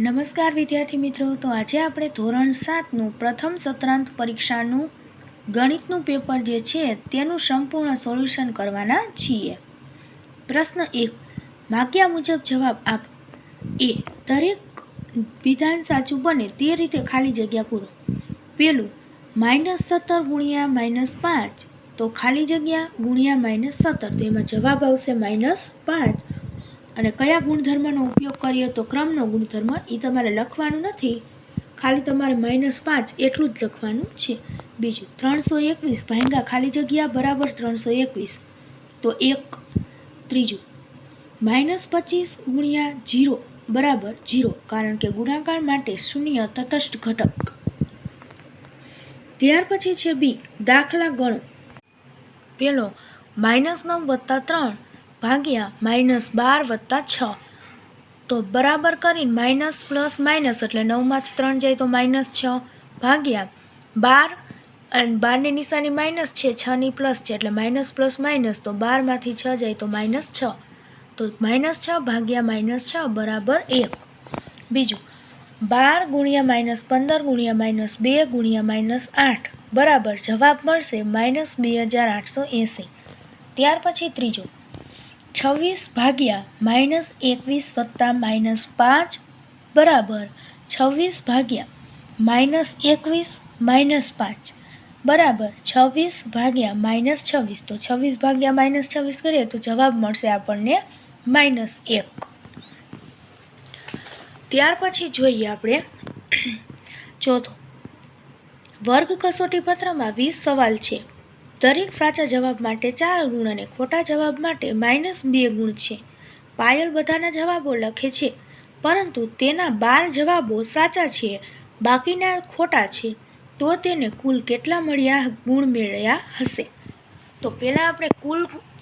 નમસ્કાર વિદ્યાર્થી મિત્રો, તો આજે આપણે ધોરણ 7નું પ્રથમ સત્રાંત પરીક્ષાનું ગણિતનું પેપર જે છે તેનું સંપૂર્ણ સોલ્યુશન કરવાના છીએ. પ્રશ્ન 1, માગ્યા મુજબ જવાબ આપો. એ, દરેક વિધાન સાચું બને તે રીતે ખાલી જગ્યા પૂરો. પેલું -17 ગુણ્યા -5, તો ખાલી જગ્યા ગુણ્યા -17, તો એમાં જવાબ આવશે -5. અને કયા ગુણધર્મનો ઉપયોગ કરીએ તો ક્રમનો ગુણધર્મ, એ તમારે લખવાનું નથી, ખાલી તમારે -5 એટલું જ લખવાનું છે. બીજું 321 ભાંગ્યા ખાલી જગ્યા બરાબર 321, તો 1. ત્રીજું -25 ગુણ્યા 0 બરાબર 0, કારણ કે ગુણાકાર માટે શૂન્ય તટસ્થ ઘટક. ત્યાર પછી છે બી, દાખલા ગણો. પેલો -9 + 3 ભાગ્યા -12 + 6, તો બરાબર કરીને માઇનસ પ્લસ માઇનસ એટલે 9માંથી 3 જાય તો -6 ભાગ્યા 12, અને 12ની નિશાની માઇનસ છે, 6ની પ્લસ છે એટલે માઇનસ પ્લસ માઇનસ, તો 12માંથી 6 જાય તો -6, તો -6 ભાગ્યા -6 બરાબર 1. બીજું 12 ગુણ્યા -15 ગુણ્યા -2 ગુણ્યા -8 બરાબર જવાબ મળશે -2880. ત્યાર પછી ત્રીજું 26 ભાગ્યા -21 વત્તા -5 બરાબર 26 ભાગ્યા -21 -5 બરાબર 26 ભાગ્યા -26, તો 26 ભાગ્યા -26 કરીએ તો જવાબ મળશે આપણને -1. ત્યાર પછી જોઈએ આપણે ચોથો, વર્ગ કસોટી પત્રમાં 20 સવાલ છે. દરેક સાચા જવાબ માટે 4 ગુણ અને ખોટા જવાબ માટે -2 ગુણ છે. પાયલ બધાના જવાબો લખે છે, પરંતુ તેના 12 જવાબો સાચા છે, બાકીના ખોટા છે, તો તેને કુલ કેટલા ગુણ મળ્યા હશે? તો પહેલાં આપણે કુલ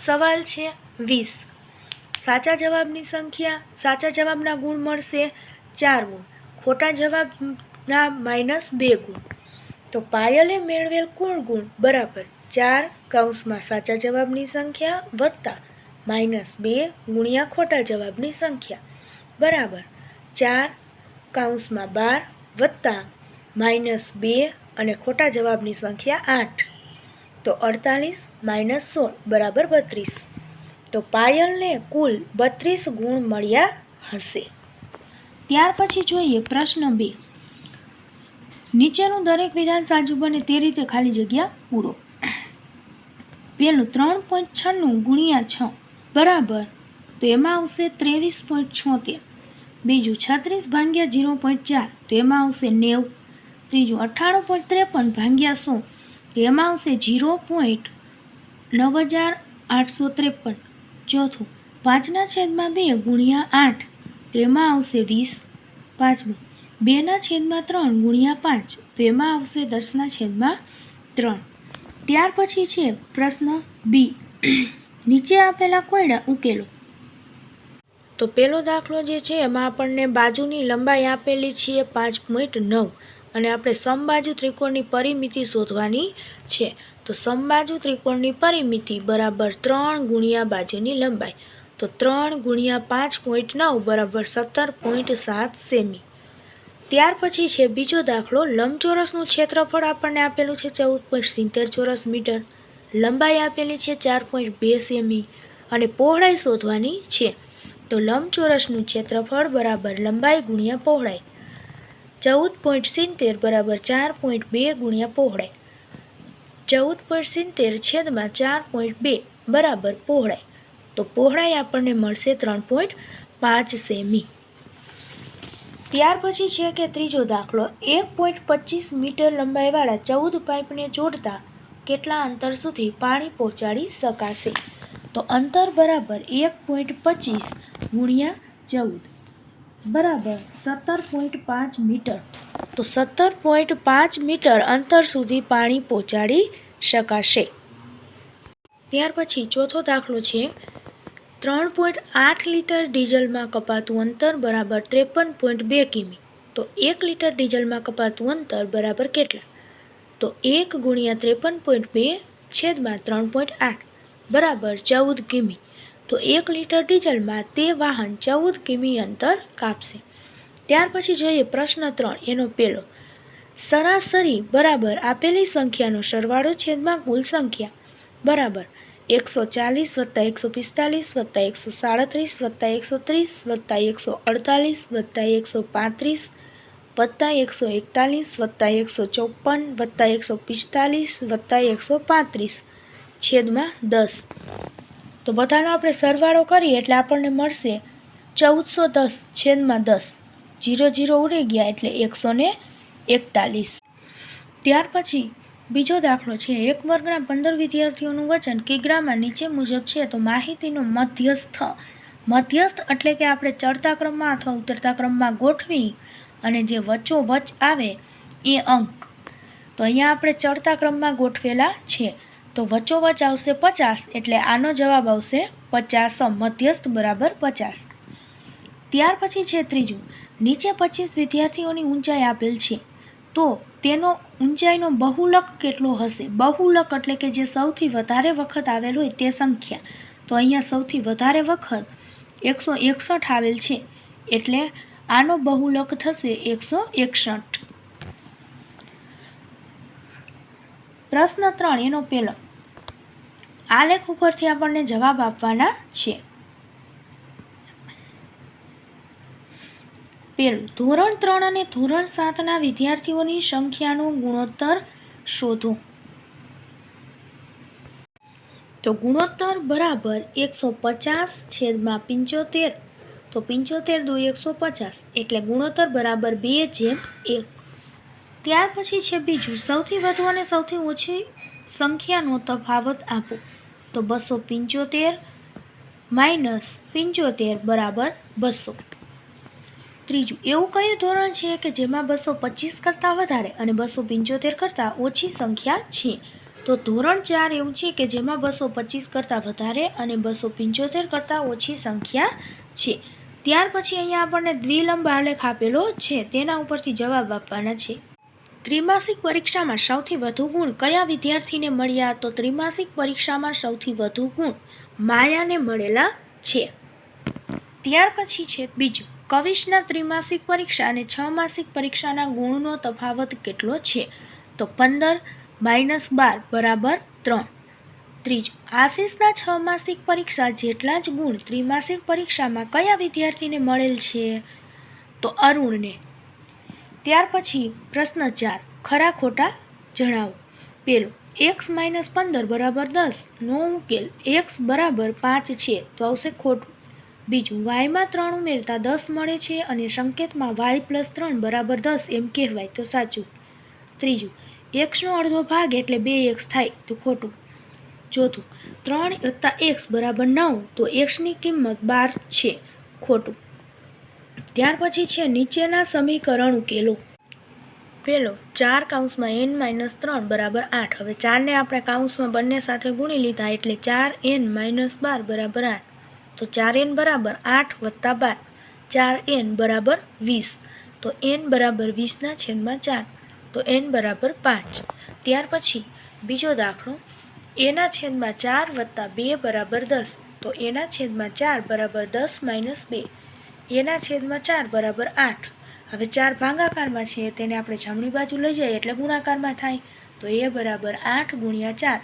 સવાલ છે 20, સાચા જવાબની સંખ્યા, સાચા જવાબના ગુણ મળશે 4 ગુણ, ખોટા જવાબના -2 ગુણ. તો પાયલે મેળવેલ કુલ ગુણ બરાબર 4 કૌંસમાં સાચા જવાબની સંખ્યા વત્તા -2 ગુણ્યા ખોટા જવાબની સંખ્યા બરાબર 4 કૌંસમાં 12 વત્તા -2 અને ખોટા જવાબની સંખ્યા 8, તો 48 - 16 બરાબર 32. તો પાયલને કુલ 32 ગુણ મળ્યા હશે. ત્યાર પછી જોઈએ પ્રશ્ન 2, નીચેનું દરેક વિધાન સાચું બને તે રીતે ખાલી જગ્યા પૂરો. પેલું 3.96 ગુણ્યા 6 બરાબર, તો એમાં આવશે 23.76. બીજું 36 ભાગ્યા 0.4, તો એમાં આવશે 90. ત્રીજું 98.53 ભાગ્યા 100, તો એમાં આવશે 0.9853. ચોથું 5/2 ગુણ્યા 8, તો એમાં આવશે 20. પાંચમું 2/3 ગુણ્યા 5, તો એમાં આવશે 10/3. ત્યાર પછી છે પ્રશ્ન બી, નીચે આપેલા કોયડા ઉકેલો. તો પહેલો દાખલો જે છે એમાં આપણને બાજુની લંબાઈ આપેલી છે 5.9, અને આપણે સમબાજુ ત્રિકોણની પરિમિતિ શોધવાની છે. તો સમબાજુ ત્રિકોણની પરિમિતિ બરાબર 3 ગુણ્યા બાજુની લંબાઈ, તો 3 ગુણ્યા 5.9 બરાબર 17.7 સેમી. ત્યાર પછી છે બીજો દાખલો, લંબચોરસનું ક્ષેત્રફળ આપણને આપેલું છે 14.70 ચોરસ મીટર, લંબાઈ આપેલી છે 4.2 સેમી અને પહોળાઈ શોધવાની છે. તો લંબચોરસનું ક્ષેત્રફળ બરાબર લંબાઈ ગુણ્યા પહોળાઈ, 14.70 બરાબર 4.2 ગુણ્યા પહોળાઈ, 14.70 છેદમાં 4.2 બરાબર પહોળાઈ, તો પહોળાઈ આપણને મળશે 3.5 સેમી. ત્યાર પછી છે કે ત્રીજો દાખલો, 1.25 મીટર લંબાઈવાળા 14 પાઇપને જોડતા કેટલા અંતર સુધી પાણી પહોંચાડી શકાશે? તો અંતર બરાબર 1.25 ગુણ્યા 14 બરાબર 17.5 મીટર, તો 17.5 મીટર અંતર સુધી પાણી પહોંચાડી શકાશે. ત્યાર પછી ચોથો દાખલો છે, 3.8 લીટર ડીઝલમાં કપાતું અંતર બરાબર 53.2 કિમી, તો 1 લીટર ડીઝલમાં કપાતું અંતર બરાબર કેટલા? તો 1 ગુણ્યા 53.2 છેદમાં 3.8 બરાબર 14 કિમી, તો 1 લીટર ડીઝલમાં તે વાહન 14 કિમી અંતર કાપશે. ત્યાર પછી જોઈએ પ્રશ્ન 3 એનો પહેલો, સરાસરી બરાબર આપેલી સંખ્યાનો સરવાળો છેદમાં કુલ સંખ્યા બરાબર 140 + 145 + 137 + 130 + 148 + 135 +141 + 154 + 145 + 135 તો બધાનો આપણે સરવાળો કરીએ એટલે આપણને મળશે 1410/10. 0 0 ઉડી ગયા એટલે 141. ત્યાર પછી બીજો દાખલો છે, એક વર્ગના 15 વિદ્યાર્થીઓનું વજન કિગ્રામાં નીચે મુજબ છે તો માહિતીનો મધ્યસ્થ એટલે કે આપણે ચડતા ક્રમમાં અથવા ઉતરતા ક્રમમાં ગોઠવી અને જે વચ્ચોવચ આવે એ અંક. તો અહીંયા આપણે ચડતા ક્રમમાં ગોઠવેલા છે તો વચ્ચોવચ આવશે 50 એટલે આનો જવાબ આવશે 50, મધ્યસ્થ બરાબર 50. ત્યાર પછી છે ત્રીજું, નીચે 25 વિદ્યાર્થીઓની ઊંચાઈ આપેલ છે તો તેનો ઊંચાઈનો બહુલક કેટલો હશે? બહુલક એટલે કે જે સૌથી વધારે વખત આવેલ હોય તે સંખ્યા. તો અહીંયા સૌથી વધારે વખત 161 આવેલ છે એટલે આનો બહુલક થશે 161. પ્રશ્ન 3 એનો પહેલો, આલેખ ઉપરથી આપણને જવાબ આપવાના છે. પહેલું, ધોરણ 3 અને ધોરણ 7ના વિદ્યાર્થીઓની સંખ્યાનો ગુણોત્તર શોધો. તો ગુણોત્તર બરાબર 150/75. તો 75 × 2 = 150 એટલે ગુણોત્તર બરાબર 2:1. ત્યાર પછી છે બીજું, સૌથી વધુ અને સૌથી ઓછી સંખ્યાનો તફાવત આપો. તો 275 - 75 બરાબર 200. ત્રીજું, એવું કયું ધોરણ છે કે જેમાં 225 કરતાં વધારે અને 275 કરતાં ઓછી સંખ્યા છે? તો ધોરણ 4 એવું છે કે જેમાં 225 કરતાં વધારે અને 275 કરતાં ઓછી સંખ્યા છે. ત્યાર પછી અહીંયા આપણને દ્વિલંબ આલેખ આપેલો છે તેના ઉપરથી જવાબ આપવાના છે. ત્રિમાસિક પરીક્ષામાં સૌથી વધુ ગુણ કયા વિદ્યાર્થીને મળ્યા? તો ત્રિમાસિક પરીક્ષામાં સૌથી વધુ ગુણ માયાને મળેલા છે. ત્યાર પછી છે બીજું, કવિશના ત્રિમાસિક પરીક્ષા અને 6 માસિક પરીક્ષાના ગુણનો તફાવત કેટલો છે? તો 15 - 12 બરાબર 3. ત્રીજું, આશિષના 6 માસિક પરીક્ષા જેટલા જ ગુણ ત્રિમાસિક પરીક્ષામાં કયા વિદ્યાર્થીને મળેલ છે? તો અરુણને. ત્યાર પછી પ્રશ્ન 4, ખરા ખોટા જણાવો. પહેલું, x - 15 બરાબર 10 નો ઉકેલ x બરાબર 5 છે તો આવશે ખોટું. બીજું, y માં 3 ઉમેરતા 10 મળે છે અને સંકેતમાં y + 3 બરાબર 10 એમ કહેવાય તો સાચું. ત્રીજું, x નો અડધો ભાગ એટલે 2x થાય તો ખોટું. ચોથું, 3 + x બરાબર 9 તો xની કિંમત 12 છે ખોટું. ત્યાર પછી છે નીચેના સમીકરણ ઉકેલો. પહેલો, 4(n - 3 બરાબર 8. હવે 4ને આપણે કાઉન્સમાં બંને સાથે ગુણી લીધા એટલે 4n - 12 બરાબર 8. તો 4n બરાબર 8 + 12, 4n બરાબર 20. તો n બરાબર 20/4 તો n બરાબર 5. ત્યાર પછી બીજો દાખલો, a/4 + 2 બરાબર 10. તો a/4 બરાબર 10 - 2. a/4 બરાબર 8. હવે 4 ભાગાકારમાં છે તેને આપણે જમણી બાજુ લઈ જઈએ એટલે ગુણાકારમાં થાય. તો a બરાબર 8 × 4,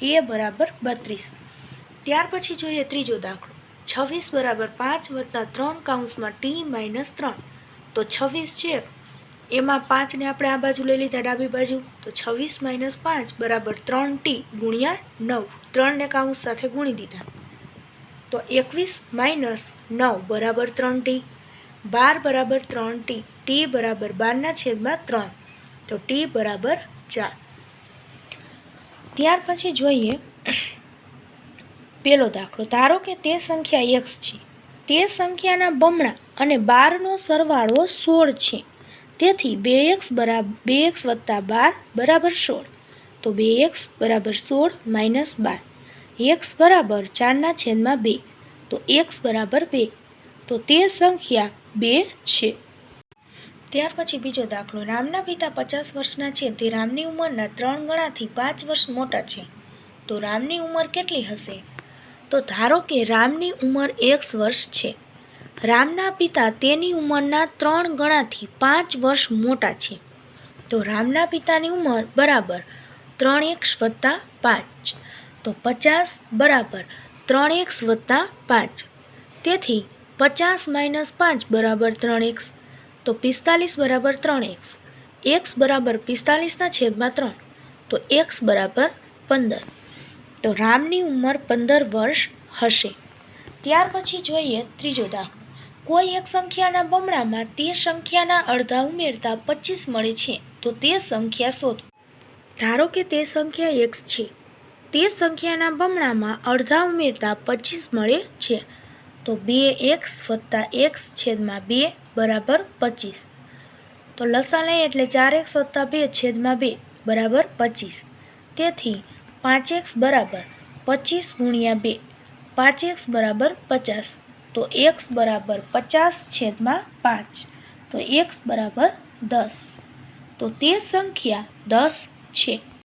a બરાબર 32. ત્યાર પછી જોઈએ ત્રીજો દાખલો, 26 બરાબર 5 + 3 કાઉન્સમાં t - 3. તો 26 છે એમાં 5ને આપણે આ બાજુ લઈ લીધા ડાબી બાજુ તો 26 - 5 બરાબર 3t × 9. 3ને કાઉન્સ સાથે ગુણી દીધા તો 21 - 9 બરાબર 3t. 12 બરાબર 3t, t બરાબર 12/3 તો t બરાબર 4. ત્યાર પછી જોઈએ પહેલો દાખલો, ધારો કે તે સંખ્યા x છે, તે સંખ્યાના બમણા અને 12નો સરવાળો 16 છે. તેથી 2x + 12 બરાબર 16. તો 2x બરાબર 16 - 12. x બરાબર 4/2 તો x બરાબર 2. તો તે સંખ્યા 2 છે. ત્યાર પછી બીજો દાખલો, રામના પિતા 50 વર્ષના છે તે રામની ઉંમરના 3 ગણાથી 5 વર્ષ મોટા છે. તો રામની ઉંમર કેટલી હશે? તો ધારો કે રામની ઉંમર x વર્ષ છે રામના પિતા તેની ઉંમરના 3 ગણાથી 5 વર્ષ મોટા છે. તો રામના પિતાની ઉંમર બરાબર 3x વત્તા 5. તો 50 બરાબર 3x વત્તા 5. તેથી 50 માઇનસ 5 બરાબર 3x. તો 45 બરાબર 3x. x બરાબર 45ના છેદમાં 3. તો x બરાબર 15. તો રામની ઉંમર 15 વર્ષ હશે. ત્યાર પછી જોઈએ ત્રીજો દાખલો. કોઈ એક સંખ્યાના બમણામાં તે સંખ્યાના અડધા ઉમેરતા 25 મળે છે તો તે સંખ્યા શોધો. ધારો કે તે સંખ્યા x છે. તે સંખ્યાના બમણામાં અડધા ઉમેરતા 25 મળે છે. તો 2x વત્તા x છેદમાં 2 બરાબર 25. તો લસા લઈએ એટલે 4x વત્તા 2 છેદમાં 2 બરાબર 25. તેથી 5x બરાબર 25 ગુણ્યા 2. 5x બરાબર 50. તો x બરાબર 50 છેદમાં 5. તો x બરાબર 10. તો તે સંખ્યા 10 છે.